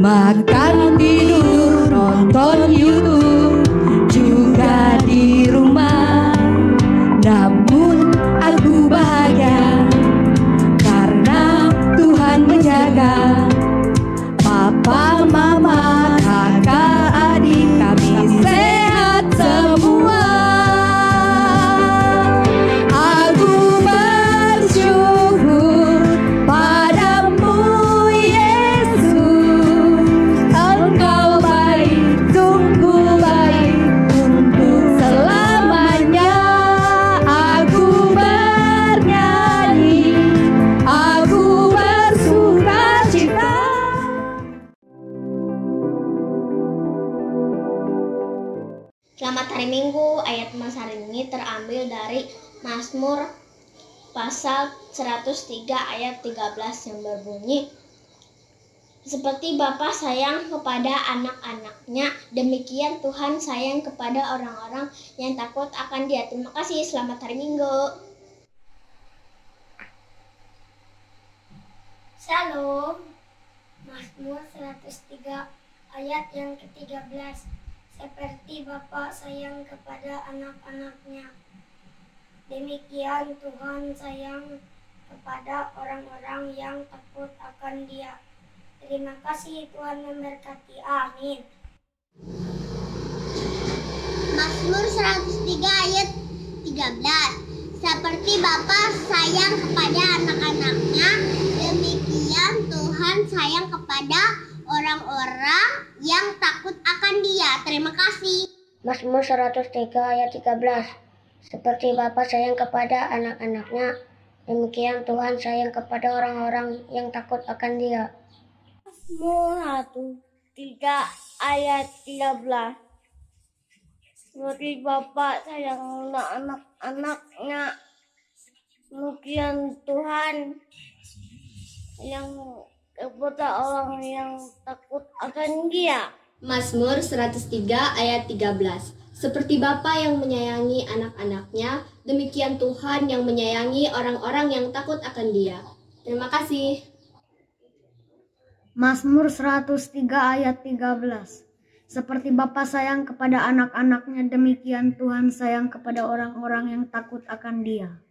makan, tidur, nonton YouTube, juga di rumah. Namun aku bahagia karena Tuhan menjaga. Papa, mama, kakak, adik kami sehat semua. Aku bersyukur padamu Yesus. Engkau baik, sungguh baik untuk selamanya. Aku bernyanyi, aku bersukacita. Selamat hari Minggu. Ayat Mas hari ini terambil dari Mazmur pasal 103 ayat 13 yang berbunyi, seperti Bapa sayang kepada anak-anaknya, demikian Tuhan sayang kepada orang-orang yang takut akan Dia. Terima kasih. Selamat hari Minggu. Shalom. Mazmur 103 ayat yang ke-13. Seperti Bapa sayang kepada anak-anaknya, demikian Tuhan sayang kepada orang-orang yang takut akan Dia. Terima kasih, Tuhan memberkati. Amin. Mazmur 103 ayat 13. Seperti Bapa sayang kepada anak-anaknya, demikian Tuhan sayang kepada orang-orang yang takut akan Dia. Terima kasih. Mazmur 103 ayat 13. Seperti Bapa sayang kepada anak-anaknya, demikian Tuhan sayang kepada orang-orang yang takut akan Dia. Mazmur 103 ayat 13. Seperti Bapa sayang anak-anaknya, demikian Tuhan yang kepada orang yang takut akan Dia. Mazmur 103 ayat 13. Seperti Bapa yang menyayangi anak-anaknya, demikian Tuhan yang menyayangi orang-orang yang takut akan Dia. Terima kasih. Mazmur 103 ayat 13. Seperti Bapa sayang kepada anak-anaknya, demikian Tuhan sayang kepada orang-orang yang takut akan Dia.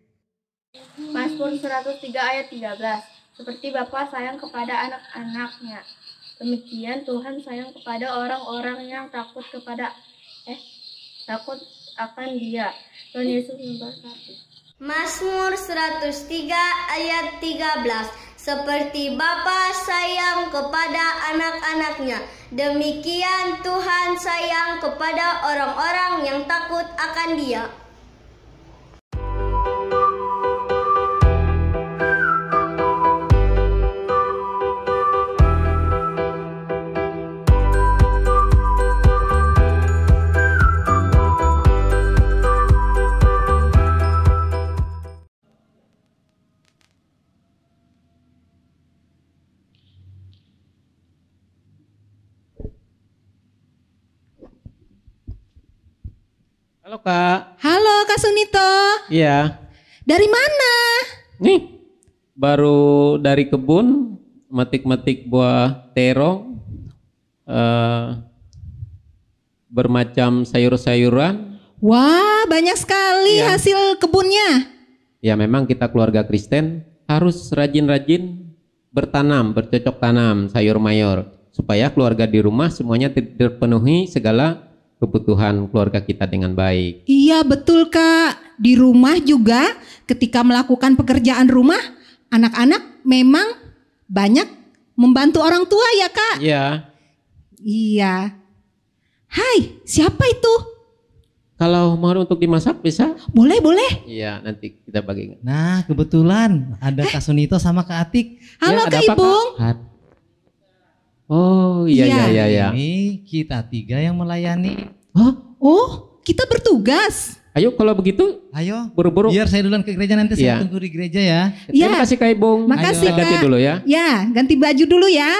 Mazmur 103 ayat 13. Seperti Bapa sayang kepada anak-anaknya, demikian Tuhan sayang kepada orang-orang yang takut akan Dia. Tuhan Yesus memberkati. Mazmur 103 ayat 13. Seperti Bapa sayang kepada anak-anaknya, demikian Tuhan sayang kepada orang-orang yang takut akan Dia. Halo Kak. Halo Kak Sunito. Iya. Dari mana? Nih, baru dari kebun metik-metik buah terong, bermacam sayur-sayuran. Wah, banyak sekali Iya. hasil kebunnya. Ya memang kita keluarga Kristen harus rajin-rajin bertanam, bercocok tanam sayur mayur supaya keluarga di rumah semuanya terpenuhi segala kebutuhan keluarga kita dengan baik. Iya betul Kak. Di rumah juga ketika melakukan pekerjaan rumah, anak-anak memang banyak membantu orang tua ya Kak? Iya. Iya. Hai, siapa itu? Kalau mau untuk dimasak bisa? Boleh, boleh. Iya, nanti kita bagi. Nah, kebetulan ada Kak Sunito sama Kak Atik. Halo Ya, Kak ada apa, Ibung. Kak? Oh iya, Iya. iya, iya. Ini kita 3 yang melayani. Oh, kita bertugas. Ayo kalau begitu, Ayo, buru-buru. biar saya duluan ke gereja, nanti Iya. saya tunggu di gereja ya. Terima kasih Kak Ibung. Makasih Kita ganti Kak. dulu ya. Ya, ganti baju dulu ya.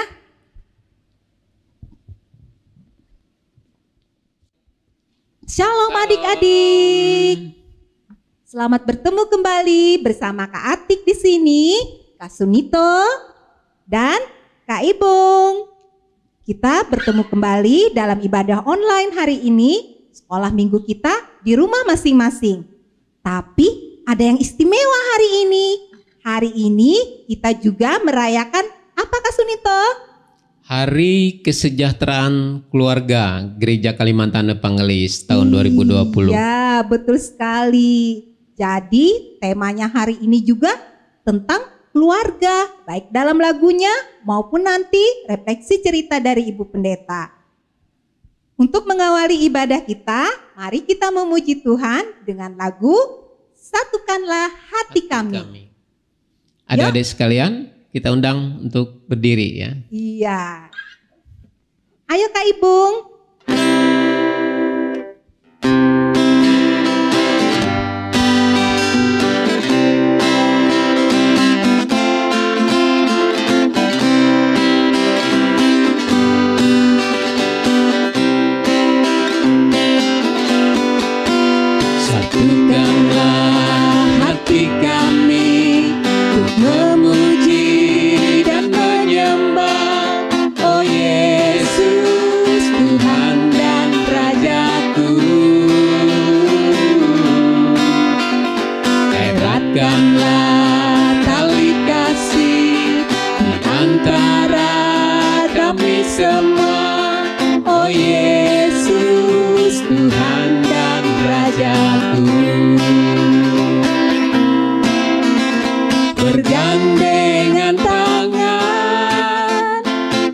Shalom adik-adik. Selamat bertemu kembali bersama Kak Atik di sini, Kak Sunito, dan Kak Ibung. Kita bertemu kembali dalam ibadah online hari ini, sekolah minggu kita di rumah masing-masing. Tapi ada yang istimewa hari ini. Hari ini kita juga merayakan apa Kak Sunito? Hari Kesejahteraan Keluarga Gereja Kalimantan Evangelis tahun 2020. Ya, betul sekali. Jadi temanya hari ini juga tentang keluarga, baik dalam lagunya maupun nanti refleksi cerita dari Ibu Pendeta. Untuk mengawali ibadah kita, mari kita memuji Tuhan dengan lagu Satukanlah Hati Kami. Adik-adik sekalian, kita undang untuk berdiri ya. Iya. Ayo Kak Ibung. Bergandengan tangan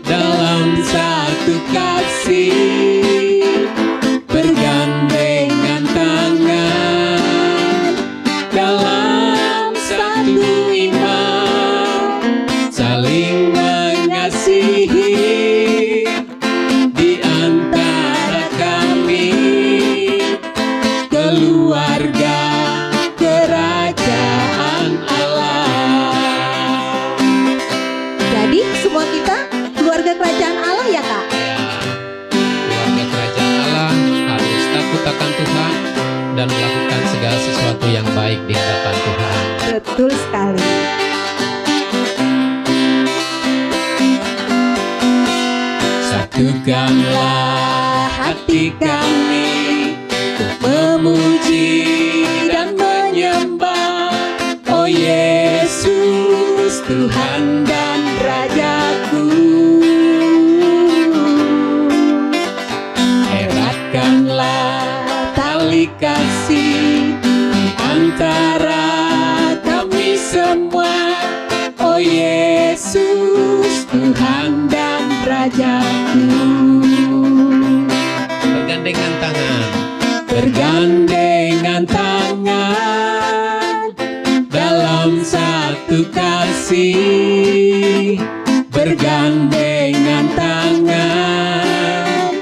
dalam satu kasih, bergandengan tangan dalam satu iman, saling mengasihi di antara kami, keluarga kerajaan Allah. Jadi semua kita keluarga kerajaan Allah ya Kak? Ya, keluarga kerajaan Allah harus takut akan Tuhan dan melakukan segala sesuatu yang baik di hadapan Tuhan. Betul sekali. Satukanlah hati kami untuk memuji dan menyembah, oh Yesus Tuhan dan Rajaku. Eratkanlah tali kasih di antara kami semua, oh Yesus Tuhan dan Rajaku. Bergandengan tangan, bergandengan tangan dalam satu kasih, bergandengan tangan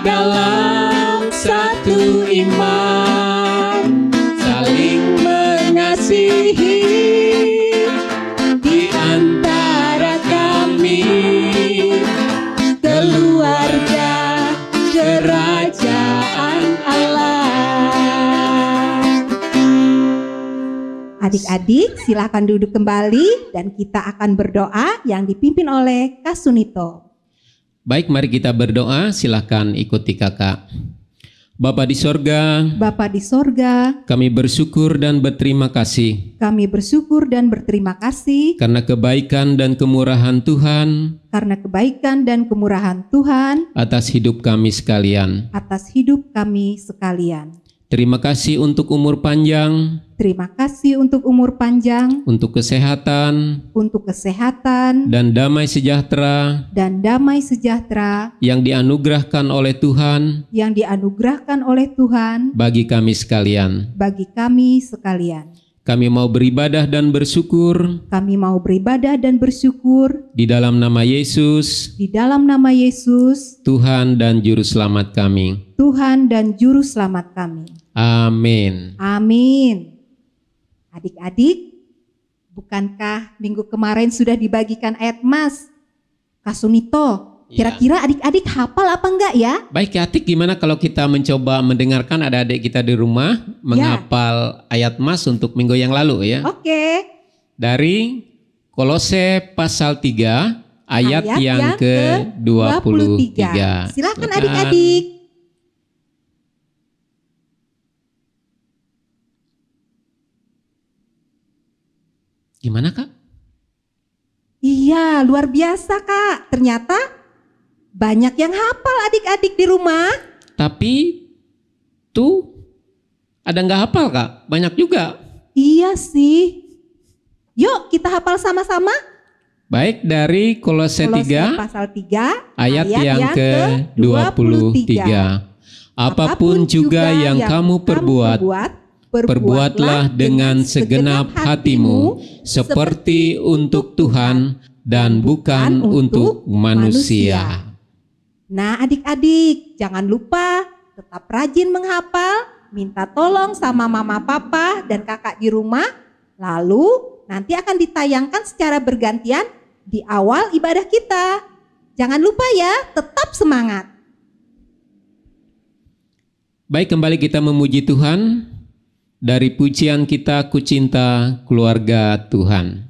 dalam satu iman, saling mengasihi di antara kami, keluarga kerajaan Allah. Adik-adik silakan duduk kembali dan kita akan berdoa yang dipimpin oleh Kak Sunito. Baik, mari kita berdoa. Silakan ikuti kakak. Bapa di sorga, Bapa di sorga, kami bersyukur dan berterima kasih kami bersyukur dan berterima kasih karena kebaikan dan kemurahan Tuhan karena kebaikan dan kemurahan Tuhan atas hidup kami sekalian. atas hidup kami sekalian. Terima kasih untuk umur panjang, Terima kasih untuk umur panjang, untuk kesehatan, dan damai sejahtera yang dianugerahkan oleh Tuhan bagi kami sekalian. Kami mau beribadah dan bersyukur di dalam nama Yesus, Tuhan dan Juru Selamat kami. Amin. Adik-adik, bukankah minggu kemarin sudah dibagikan ayat emas? Kak Sunito, kira-kira adik-adik hafal apa enggak ya? Baik Atik, gimana kalau kita mencoba mendengarkan ada adik kita di rumah menghafal ayat emas untuk minggu yang lalu ya? Oke. Dari Kolose pasal 3 ayat yang ke-23. Silakan adik-adik. Gimana Kak? Iya, luar biasa Kak. Ternyata banyak yang hafal adik-adik di rumah. Tapi tuh ada nggak hafal Kak? Banyak juga. Iya sih. Yuk kita hafal sama-sama. Baik, dari Kolose 3 pasal 3 ayat yang ke-23. Apapun juga yang kamu perbuat, perbuatlah dengan segenap hatimu seperti untuk Tuhan dan bukan untuk manusia. Nah adik-adik, jangan lupa tetap rajin menghafal, minta tolong sama mama, papa, dan kakak di rumah. Lalu nanti akan ditayangkan secara bergantian di awal ibadah kita. Jangan lupa ya, tetap semangat. Baik, kembali kita memuji Tuhan. Dari pujian kita, Ku Cinta Keluarga Tuhan.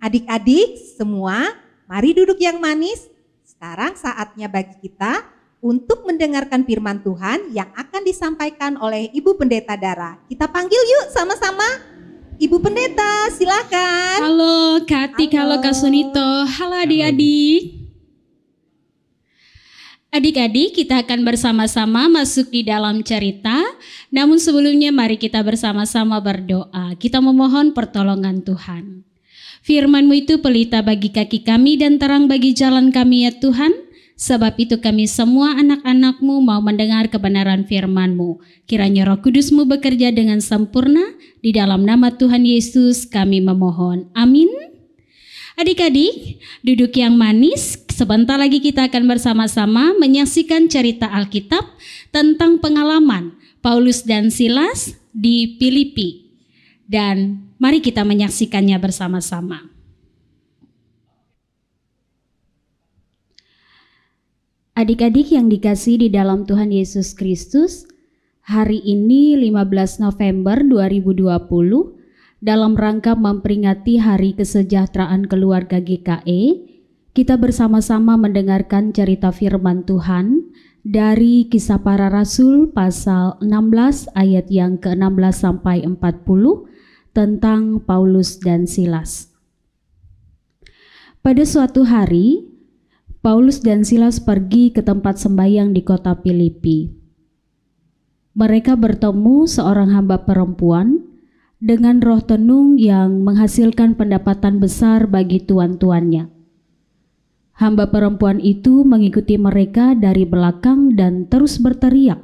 Adik-adik semua, mari duduk yang manis. Sekarang saatnya bagi kita untuk mendengarkan firman Tuhan yang akan disampaikan oleh Ibu Pendeta Dara. Kita panggil yuk sama-sama. Ibu Pendeta, silakan. Halo Kak Atik, halo Kak Sunito, halo adik-adik. Adik-adik, kita akan bersama-sama masuk di dalam cerita. Namun sebelumnya mari kita bersama-sama berdoa. Kita memohon pertolongan Tuhan. Firman-Mu itu pelita bagi kaki kami dan terang bagi jalan kami ya Tuhan. Sebab itu kami semua anak-anak-Mu mau mendengar kebenaran firman-Mu. Kiranya Roh Kudus-Mu bekerja dengan sempurna. Di dalam nama Tuhan Yesus kami memohon. Amin. Adik-adik, duduk yang manis. Sebentar lagi kita akan bersama-sama menyaksikan cerita Alkitab tentang pengalaman Paulus dan Silas di Filipi. Dan mari kita menyaksikannya bersama-sama. Adik-adik yang dikasihi di dalam Tuhan Yesus Kristus, hari ini 15 November 2020 dalam rangka memperingati Hari Kesejahteraan Keluarga GKE, kita bersama-sama mendengarkan cerita firman Tuhan dari Kisah Para Rasul pasal 16 ayat yang ke-16 sampai 40 tentang Paulus dan Silas. Pada suatu hari, Paulus dan Silas pergi ke tempat sembahyang di kota Filipi. Mereka bertemu seorang hamba perempuan dengan roh tenung yang menghasilkan pendapatan besar bagi tuan-tuannya. Hamba perempuan itu mengikuti mereka dari belakang dan terus berteriak,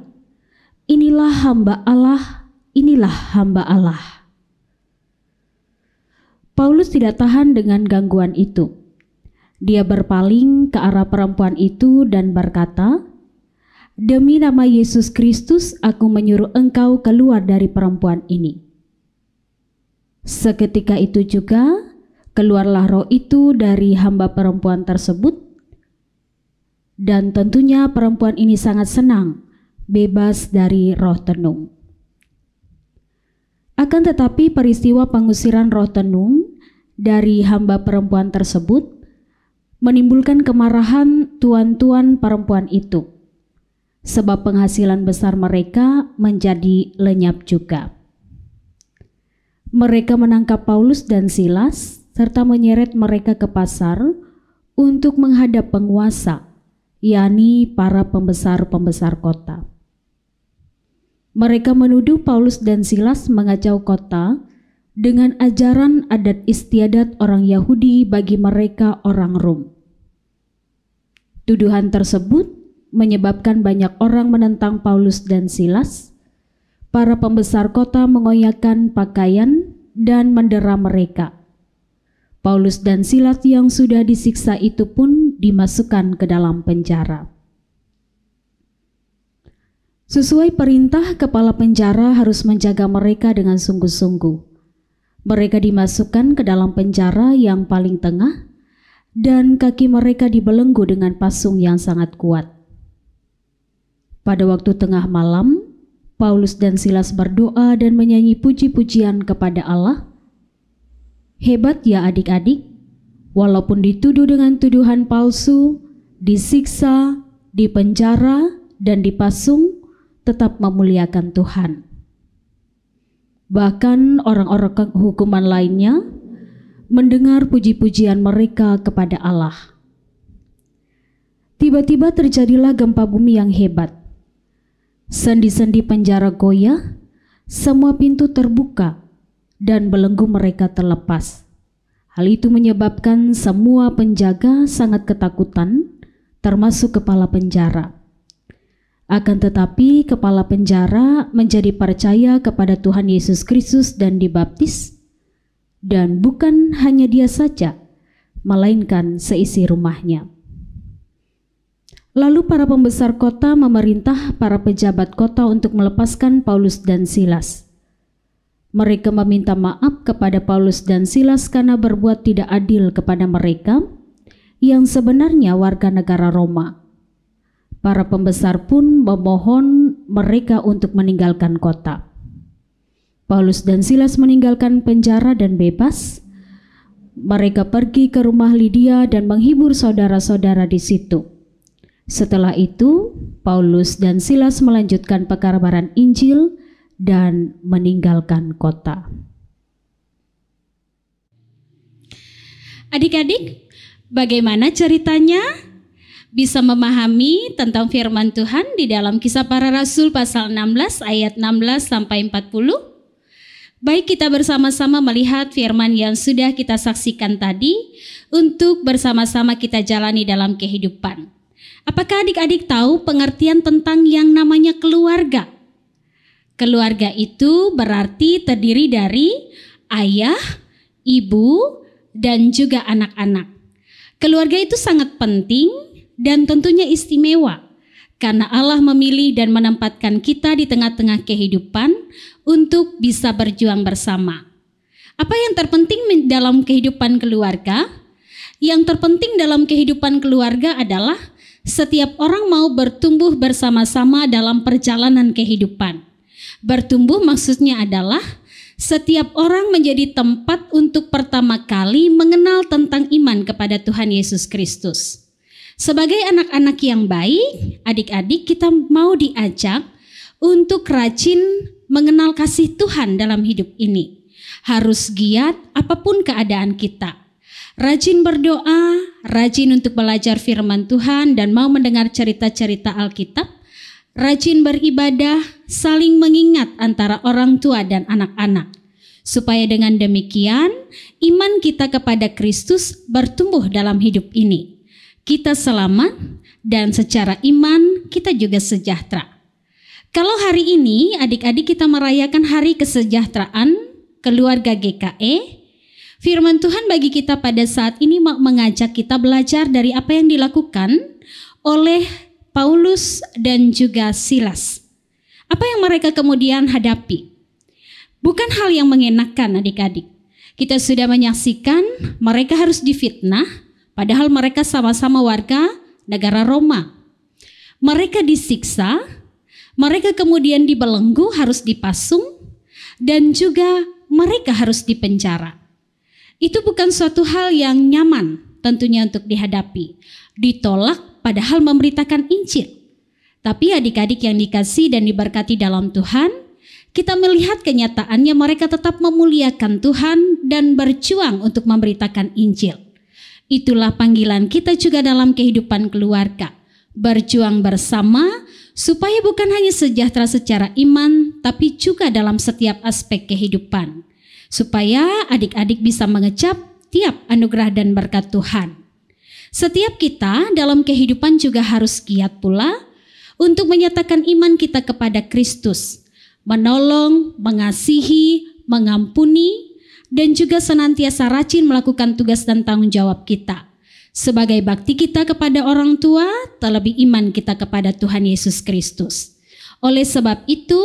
"Inilah hamba Allah, inilah hamba Allah." Paulus tidak tahan dengan gangguan itu. Dia berpaling ke arah perempuan itu dan berkata, "Demi nama Yesus Kristus, aku menyuruh engkau keluar dari perempuan ini." Seketika itu juga, keluarlah roh itu dari hamba perempuan tersebut, dan tentunya perempuan ini sangat senang, bebas dari roh tenung. Akan tetapi peristiwa pengusiran roh tenung dari hamba perempuan tersebut menimbulkan kemarahan tuan-tuan perempuan itu, sebab penghasilan besar mereka menjadi lenyap juga. Mereka menangkap Paulus dan Silas serta menyeret mereka ke pasar untuk menghadap penguasa, yakni para pembesar-pembesar kota. Mereka menuduh Paulus dan Silas mengacau kota dengan ajaran adat istiadat orang Yahudi bagi mereka orang Rom. Tuduhan tersebut menyebabkan banyak orang menentang Paulus dan Silas. Para pembesar kota mengoyakkan pakaian dan mendera mereka. Paulus dan Silas yang sudah disiksa itu pun dimasukkan ke dalam penjara. Sesuai perintah, kepala penjara harus menjaga mereka dengan sungguh-sungguh. Mereka dimasukkan ke dalam penjara yang paling tengah dan kaki mereka dibelenggu dengan pasung yang sangat kuat. Pada waktu tengah malam, Paulus dan Silas berdoa dan menyanyi puji-pujian kepada Allah. Hebat ya adik-adik, walaupun dituduh dengan tuduhan palsu, disiksa, dipenjara, dan dipasung, tetap memuliakan Tuhan. Bahkan orang-orang hukuman lainnya mendengar puji-pujian mereka kepada Allah. Tiba-tiba terjadilah gempa bumi yang hebat. Sendi-sendi penjara goyah, semua pintu terbuka, dan belenggu mereka terlepas. Hal itu menyebabkan semua penjaga sangat ketakutan, termasuk kepala penjara. Akan tetapi kepala penjara menjadi percaya kepada Tuhan Yesus Kristus dan dibaptis, dan bukan hanya dia saja, melainkan seisi rumahnya. Lalu para pembesar kota memerintah para pejabat kota untuk melepaskan Paulus dan Silas. Mereka meminta maaf kepada Paulus dan Silas karena berbuat tidak adil kepada mereka yang sebenarnya warga negara Roma. Para pembesar pun memohon mereka untuk meninggalkan kota. Paulus dan Silas meninggalkan penjara dan bebas. Mereka pergi ke rumah Lydia dan menghibur saudara-saudara di situ. Setelah itu, Paulus dan Silas melanjutkan pekabaran Injil dan meninggalkan kota. Adik-adik, bagaimana ceritanya? Bisa memahami tentang firman Tuhan di dalam Kisah Para Rasul pasal 16 ayat 16 sampai 40? Baik, kita bersama-sama melihat firman yang sudah kita saksikan tadi untuk bersama-sama kita jalani dalam kehidupan. Apakah adik-adik tahu pengertian tentang yang namanya keluarga? Keluarga itu berarti terdiri dari ayah, ibu, dan juga anak-anak. Keluarga itu sangat penting dan tentunya istimewa karena Allah memilih dan menempatkan kita di tengah-tengah kehidupan untuk bisa berjuang bersama. Apa yang terpenting dalam kehidupan keluarga? Yang terpenting dalam kehidupan keluarga adalah setiap orang mau bertumbuh bersama-sama dalam perjalanan kehidupan. Bertumbuh maksudnya adalah setiap orang menjadi tempat untuk pertama kali mengenal tentang iman kepada Tuhan Yesus Kristus. Sebagai anak-anak yang baik, adik-adik kita mau diajak untuk rajin mengenal kasih Tuhan dalam hidup ini. Harus giat apapun keadaan kita. Rajin berdoa, rajin untuk belajar firman Tuhan dan mau mendengar cerita-cerita Alkitab. Rajin beribadah, saling mengingat antara orang tua dan anak-anak. Supaya dengan demikian, iman kita kepada Kristus bertumbuh dalam hidup ini. Kita selamat dan secara iman kita juga sejahtera. Kalau hari ini adik-adik kita merayakan hari kesejahteraan keluarga GKE, firman Tuhan bagi kita pada saat ini mengajak kita belajar dari apa yang dilakukan oleh Paulus dan juga Silas. Apa yang mereka kemudian hadapi? Bukan hal yang mengenakan adik-adik. Kita sudah menyaksikan mereka harus difitnah, padahal mereka sama-sama warga negara Roma. Mereka disiksa, mereka kemudian dibelenggu, harus dipasung, dan juga mereka harus dipenjara. Itu bukan suatu hal yang nyaman, tentunya untuk dihadapi. Ditolak padahal memberitakan Injil. Tapi adik-adik yang dikasih dan diberkati dalam Tuhan, kita melihat kenyataannya mereka tetap memuliakan Tuhan dan berjuang untuk memberitakan Injil. Itulah panggilan kita juga dalam kehidupan keluarga. Berjuang bersama supaya bukan hanya sejahtera secara iman, tapi juga dalam setiap aspek kehidupan. Supaya adik-adik bisa mengecap tiap anugerah dan berkat Tuhan. Setiap kita dalam kehidupan juga harus giat pula untuk menyatakan iman kita kepada Kristus, menolong, mengasihi, mengampuni, dan juga senantiasa rajin melakukan tugas dan tanggung jawab kita. Sebagai bakti kita kepada orang tua, terlebih iman kita kepada Tuhan Yesus Kristus. Oleh sebab itu,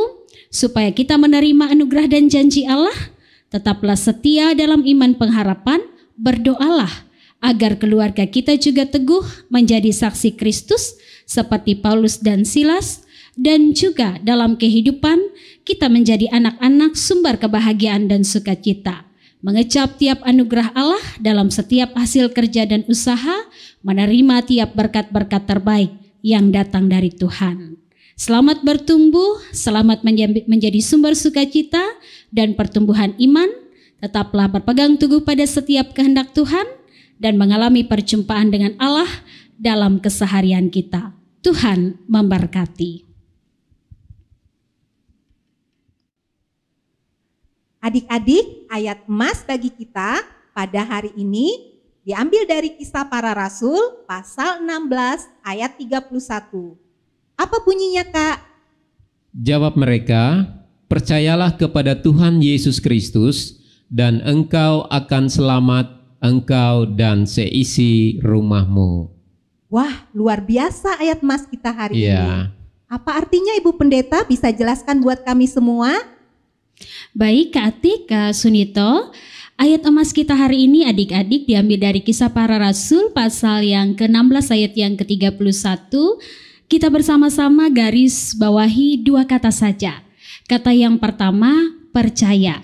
supaya kita menerima anugerah dan janji Allah, tetaplah setia dalam iman pengharapan, berdoalah agar keluarga kita juga teguh menjadi saksi Kristus seperti Paulus dan Silas, dan juga dalam kehidupan kita menjadi anak-anak sumber kebahagiaan dan sukacita. Mengecap tiap anugerah Allah dalam setiap hasil kerja dan usaha, menerima tiap berkat-berkat terbaik yang datang dari Tuhan. Selamat bertumbuh, selamat menjadi sumber sukacita dan pertumbuhan iman. Tetaplah berpegang teguh pada setiap kehendak Tuhan dan mengalami perjumpaan dengan Allah dalam keseharian kita. Tuhan memberkati. Adik-adik, ayat emas bagi kita pada hari ini diambil dari Kisah Para Rasul pasal 16 ayat 31. Apa bunyinya, Kak? Jawab mereka, percayalah kepada Tuhan Yesus Kristus dan engkau akan selamat, engkau dan seisi rumahmu. Wah, luar biasa ayat emas kita hari ini. Apa artinya Ibu Pendeta, bisa jelaskan buat kami semua? Baik Kak Atik, Kak Sunito, ayat emas kita hari ini adik-adik diambil dari Kisah Para Rasul pasal yang ke-16 ayat yang ke-31. Kita bersama-sama garis bawahi dua kata saja. Kata yang pertama, percaya.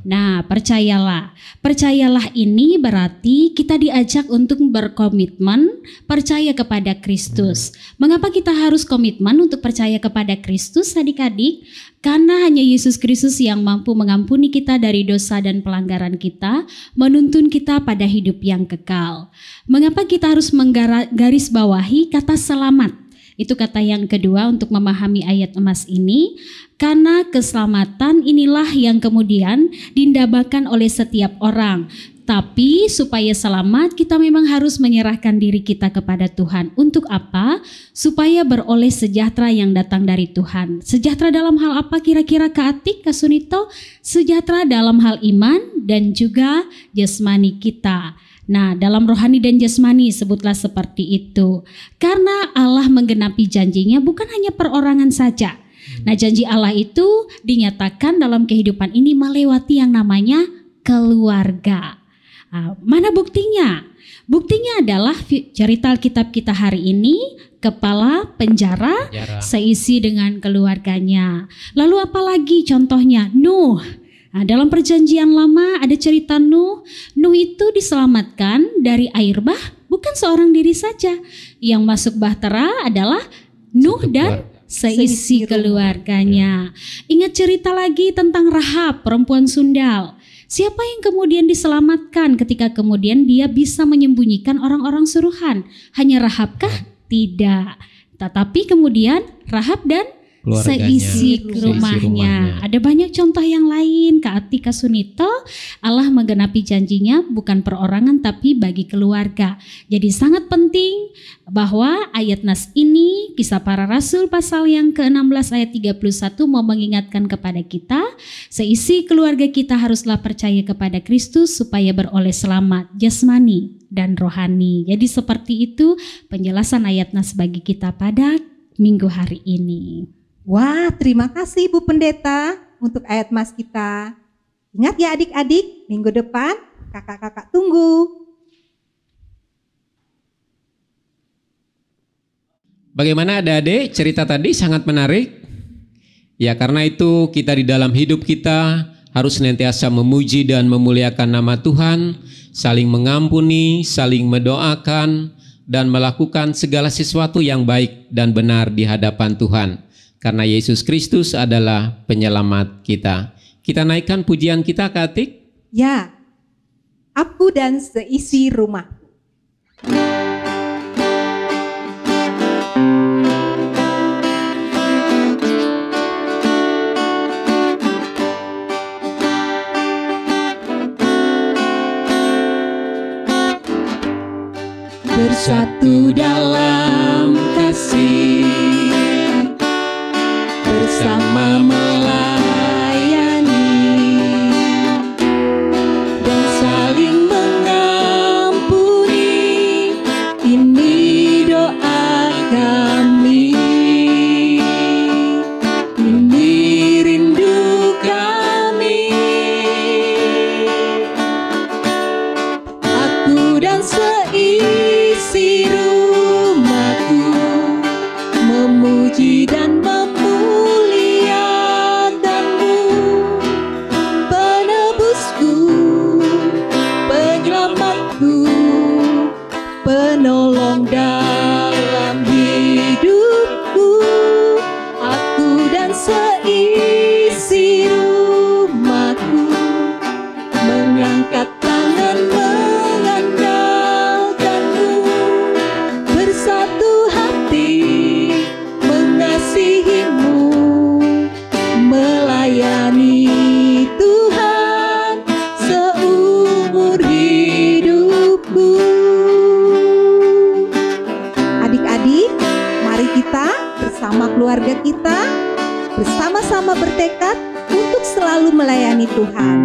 Nah, percayalah. Percayalah ini berarti kita diajak untuk berkomitmen percaya kepada Kristus. Mengapa kita harus komitmen untuk percaya kepada Kristus, adik-adik? Karena hanya Yesus Kristus yang mampu mengampuni kita dari dosa dan pelanggaran kita, menuntun kita pada hidup yang kekal. Mengapa kita harus menggaris bawahi kata selamat? Itu kata yang kedua untuk memahami ayat emas ini, karena keselamatan inilah yang kemudian didambakan oleh setiap orang. Tapi supaya selamat kita memang harus menyerahkan diri kita kepada Tuhan. Untuk apa? Supaya beroleh sejahtera yang datang dari Tuhan. Sejahtera dalam hal apa kira-kira Kak Atik, Kak Sunito? Sejahtera dalam hal iman dan juga jasmani kita. Nah, dalam rohani dan jasmani sebutlah seperti itu. Karena Allah menggenapi janjinya bukan hanya perorangan saja. Nah, janji Allah itu dinyatakan dalam kehidupan ini melewati yang namanya keluarga. Nah, mana buktinya? Buktinya adalah cerita Alkitab kita hari ini, kepala penjara seisi dengan keluarganya. Lalu apalagi contohnya? Nuh. Nah, dalam perjanjian lama ada cerita Nuh. Nuh itu diselamatkan dari air bah bukan seorang diri saja. Yang masuk bahtera adalah Nuh dan seisi keluarganya. Ingat cerita lagi tentang Rahab, perempuan sundal. Siapa yang kemudian diselamatkan ketika kemudian dia bisa menyembunyikan orang-orang suruhan? Hanya Rahabkah? Tidak. Tetapi kemudian Rahab dan seisi rumahnya. Ada banyak contoh yang lain, Kak Atik, Kak Sunito. Allah menggenapi janjinya bukan perorangan tapi bagi keluarga. Jadi sangat penting bahwa ayat nas ini, Kisah Para Rasul pasal yang ke-16 ayat 31 mau mengingatkan kepada kita, seisi keluarga kita haruslah percaya kepada Kristus supaya beroleh selamat jasmani dan rohani. Jadi seperti itu penjelasan ayat nas bagi kita pada minggu hari ini. Wah, terima kasih Bu Pendeta untuk ayat mas kita. Ingat ya adik-adik, minggu depan kakak-kakak tunggu. Bagaimana adik-adik, cerita tadi sangat menarik. Ya, karena itu kita di dalam hidup kita harus senantiasa memuji dan memuliakan nama Tuhan, saling mengampuni, saling mendoakan, dan melakukan segala sesuatu yang baik dan benar di hadapan Tuhan. Karena Yesus Kristus adalah penyelamat kita. Kita naikkan pujian kita, Kak Atik? Ya, aku dan seisi rumah. Bersatu dalam kasih, bersama melayani dan saling mengampuni. Ini doa kami, ini rindu kami. Aku dan seisi rumahku memuji dan memuliakan-Mu, penebusku, penyelamatku, penolong dalam hidupku. Aku dan seisi rumahku mengangkat tangan mengandalkan-Mu, bersatu hati mengasihi-Mu, melayani Tuhan seumur hidupku. Adik-adik, mari kita bersama keluarga kita bersama-sama bertekad untuk selalu melayani Tuhan.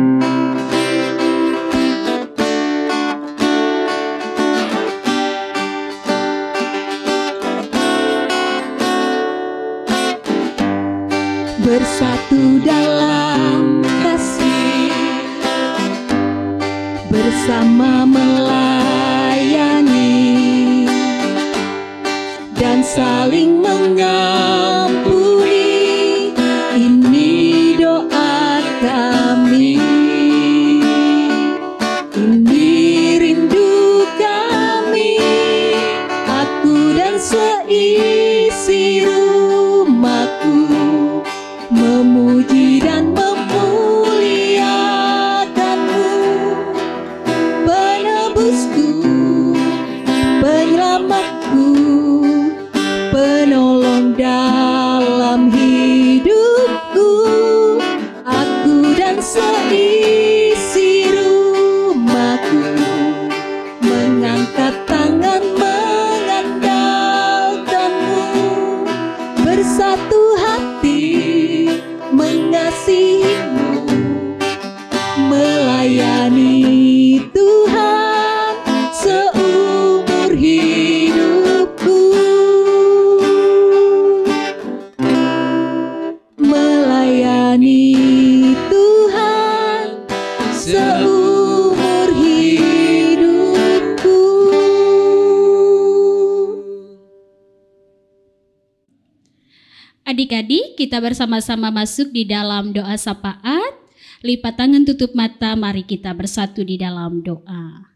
Bersatu dalam kasih, bersama melayani dan saling mengampuni. Ini doa kami, ini rindu kami. Aku dan seisi rumahku memuji dan memuliakan-Mu, penebusku, penyelamatku, penolong dalam hidupku. Aku dan seisi rumahku mengangkat tangan mengandalkan-Mu, bersatu hati mengasihi-Mu, melayani Tuhan seumur hidupku, melayani Tuhan seumur hidupku. Adik-adik, kita bersama-sama masuk di dalam doa syafaat. Lipat tangan, tutup mata, mari kita bersatu di dalam doa.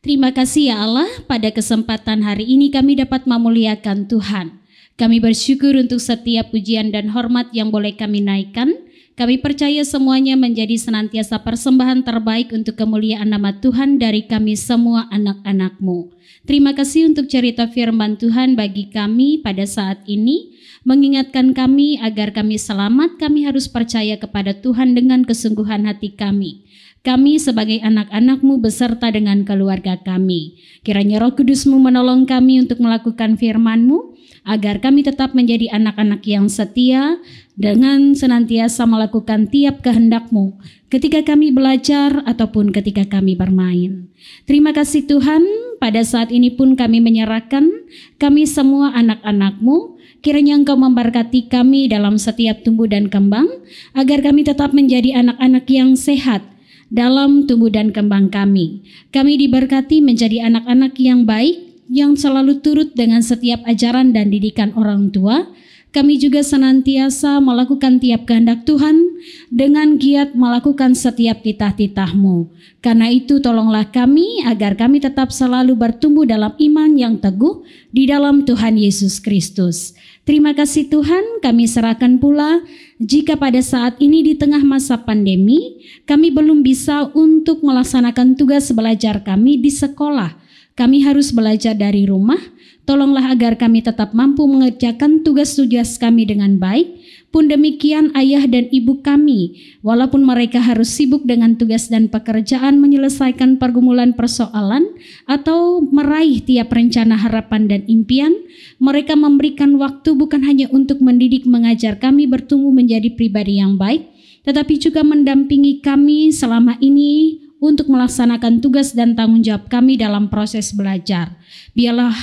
Terima kasih ya Allah, pada kesempatan hari ini kami dapat memuliakan Tuhan. Kami bersyukur untuk setiap pujian dan hormat yang boleh kami naikkan. Kami percaya semuanya menjadi senantiasa persembahan terbaik untuk kemuliaan nama Tuhan dari kami semua anak-anak-Mu. Terima kasih untuk cerita firman Tuhan bagi kami pada saat ini. Mengingatkan kami agar kami selamat, kami harus percaya kepada Tuhan dengan kesungguhan hati kami. Kami sebagai anak-anak-Mu beserta dengan keluarga kami. Kiranya Roh Kudus-Mu menolong kami untuk melakukan firman-Mu, agar kami tetap menjadi anak-anak yang setia dengan senantiasa melakukan tiap kehendak-Mu ketika kami belajar ataupun ketika kami bermain. Terima kasih Tuhan, pada saat ini pun kami menyerahkan kami semua anak-anak-Mu. Kiranya Engkau memberkati kami dalam setiap tumbuh dan kembang, agar kami tetap menjadi anak-anak yang sehat dalam tumbuh dan kembang kami. Kami diberkati menjadi anak-anak yang baik, yang selalu turut dengan setiap ajaran dan didikan orang tua. kami juga senantiasa melakukan tiap kehendak Tuhan dengan giat melakukan setiap titah-titah-Mu. Karena itu tolonglah kami agar kami tetap selalu bertumbuh dalam iman yang teguh di dalam Tuhan Yesus Kristus. Terima kasih Tuhan, kami serahkan pula jika pada saat ini di tengah masa pandemi, kami belum bisa untuk melaksanakan tugas belajar kami di sekolah. Kami harus belajar dari rumah. Tolonglah agar kami tetap mampu mengerjakan tugas-tugas kami dengan baik. Pun demikian ayah dan ibu kami, walaupun mereka harus sibuk dengan tugas dan pekerjaan menyelesaikan pergumulan persoalan atau meraih tiap rencana harapan dan impian, mereka memberikan waktu bukan hanya untuk mendidik mengajar kami bertumbuh menjadi pribadi yang baik, tetapi juga mendampingi kami selama ini untuk melaksanakan tugas dan tanggung jawab kami dalam proses belajar. Biarlah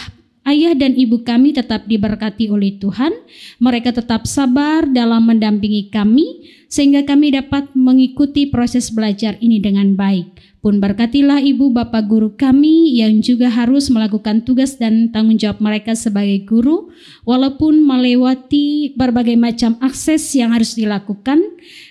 ayah dan ibu kami tetap diberkati oleh Tuhan. Mereka tetap sabar dalam mendampingi kami sehingga kami dapat mengikuti proses belajar ini dengan baik. Pun berkatilah ibu bapak guru kami yang juga harus melakukan tugas dan tanggung jawab mereka sebagai guru walaupun melewati berbagai macam akses yang harus dilakukan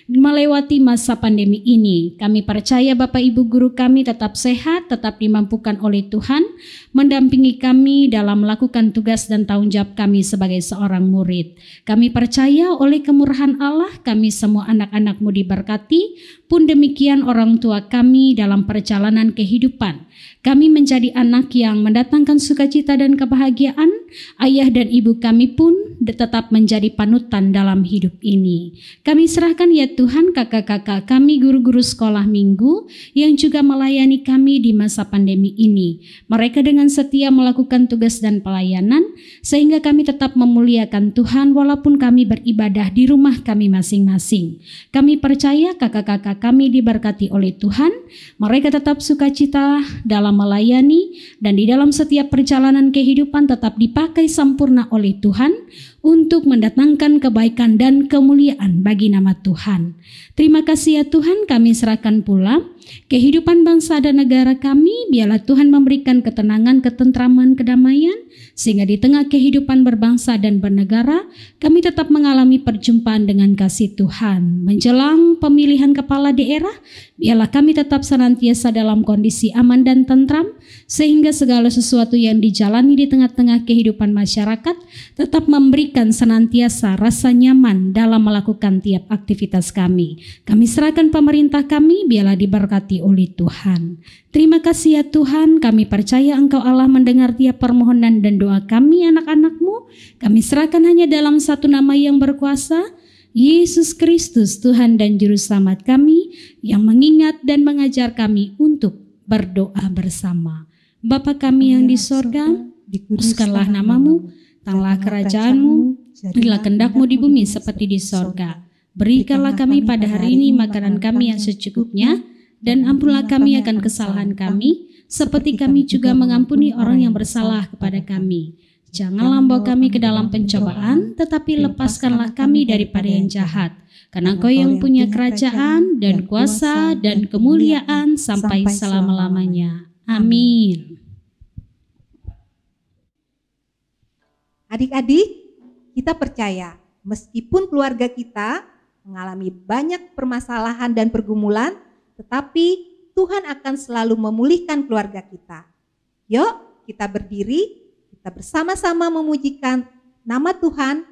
melewati masa pandemi ini. Kami percaya Bapak Ibu guru kami tetap sehat, tetap dimampukan oleh Tuhan, mendampingi kami dalam melakukan tugas dan tanggung jawab kami sebagai seorang murid. Kami percaya oleh kemurahan Allah, kami semua anak-anak-Mu diberkati, pun demikian orang tua kami dalam perjalanan kehidupan. Kami menjadi anak yang mendatangkan sukacita dan kebahagiaan. Ayah dan ibu kami pun tetap menjadi panutan dalam hidup ini. Kami serahkan ya Tuhan kakak-kakak kami guru-guru sekolah minggu yang juga melayani kami di masa pandemi ini. Mereka dengan setia melakukan tugas dan pelayanan sehingga kami tetap memuliakan Tuhan walaupun kami beribadah di rumah kami masing-masing. Kami percaya kakak-kakak kami diberkati oleh Tuhan. Mereka tetap sukacita dalam melayani dan di dalam setiap perjalanan kehidupan tetap dipakai sempurna oleh Tuhan untuk mendatangkan kebaikan dan kemuliaan bagi nama Tuhan. Terima kasih ya Tuhan, kami serahkan pula kehidupan bangsa dan negara kami. Biarlah Tuhan memberikan ketenangan, ketentraman, kedamaian, sehingga di tengah kehidupan berbangsa dan bernegara, kami tetap mengalami perjumpaan dengan kasih Tuhan. Menjelang pemilihan kepala daerah, biarlah kami tetap senantiasa dalam kondisi aman dan tentram, sehingga segala sesuatu yang dijalani di tengah-tengah kehidupan masyarakat tetap memberikan senantiasa rasa nyaman dalam melakukan tiap aktivitas kami. Kami serahkan pemerintah kami, biarlah diberkati oleh Tuhan. Terima kasih ya Tuhan, kami percaya Engkau Allah mendengar tiap permohonan dan doa kami anak-anak-Mu. Kami serahkan hanya dalam satu nama yang berkuasa, Yesus Kristus, Tuhan dan Juru Selamat kami, yang mengingat dan mengajar kami untuk berdoa bersama. Bapa kami yang di sorga, dikuduskanlah namamu, datanglah kerajaan-Mu, jadilah kehendak-Mu di bumi seperti di sorga. Berikanlah kami pada hari ini makanan kami yang secukupnya, dan ampunlah kami akan kesalahan kami, seperti kami juga mengampuni orang yang bersalah kepada kami. Janganlah membawa kami ke dalam pencobaan, tetapi lepaskanlah kami daripada yang jahat. Karena Engkau yang punya kerajaan dan kuasa dan kemuliaan sampai selama-lamanya. Amin. Adik-adik, kita percaya meskipun keluarga kita mengalami banyak permasalahan dan pergumulan, tetapi Tuhan akan selalu memulihkan keluarga kita. Yuk kita berdiri, kita bersama-sama memujikan nama Tuhan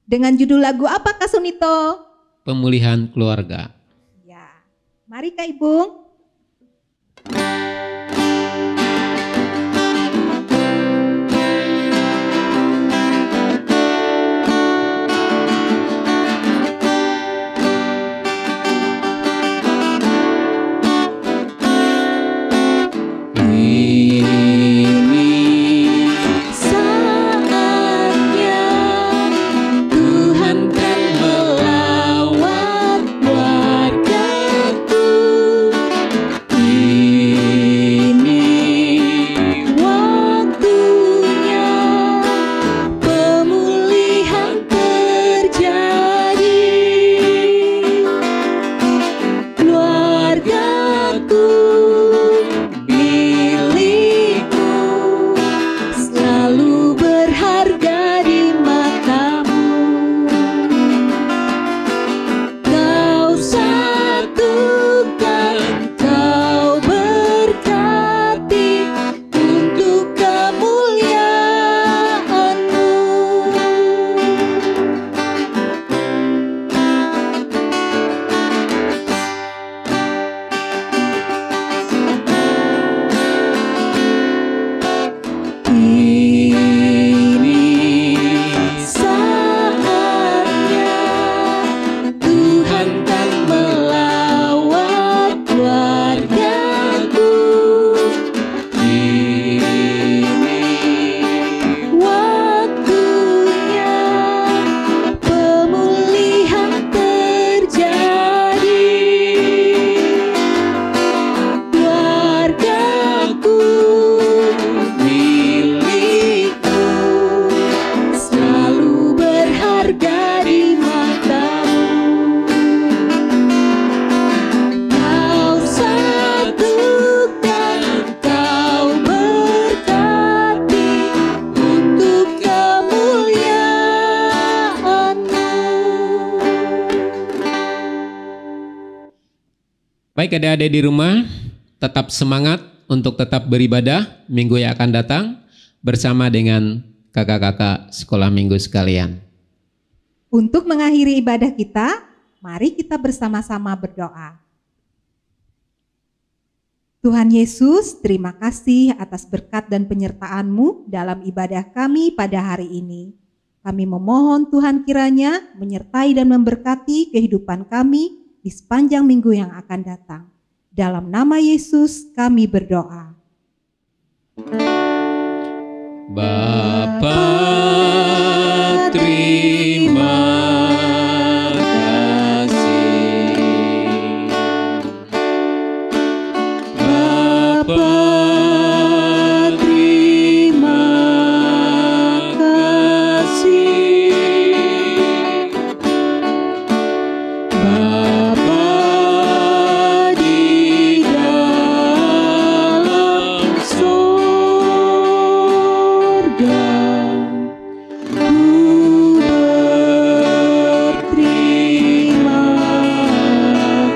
dengan judul lagu apa Kak Sunito? Pemulihan keluarga. Ya, mari Kak Ibung. Tuhan kan melawat keluargaku. Baik, adik-adik di rumah, tetap semangat untuk tetap beribadah minggu yang akan datang bersama dengan kakak-kakak sekolah minggu sekalian. Untuk mengakhiri ibadah kita, mari kita bersama-sama berdoa. Tuhan Yesus, terima kasih atas berkat dan penyertaan-Mu dalam ibadah kami pada hari ini. Kami memohon Tuhan kiranya menyertai dan memberkati kehidupan kami di sepanjang minggu yang akan datang. Dalam nama Yesus kami berdoa. Bapa, terima kasih. Bapa, terima kasih. Bapa di dalam surga, berterima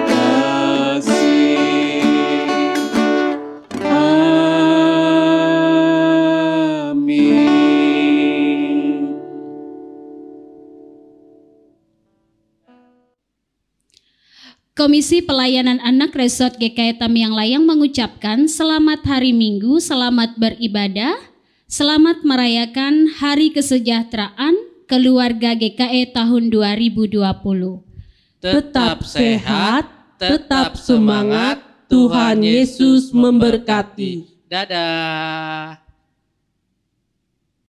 kasih. Amin. Komisi Pelayanan Anak Resort GKI Tamiang Layang mengucapkan selamat hari Minggu, selamat beribadah, selamat merayakan Hari Kesejahteraan Keluarga GKI tahun 2020. Tetap sehat, tetap semangat, Tuhan Yesus memberkati. Dadah.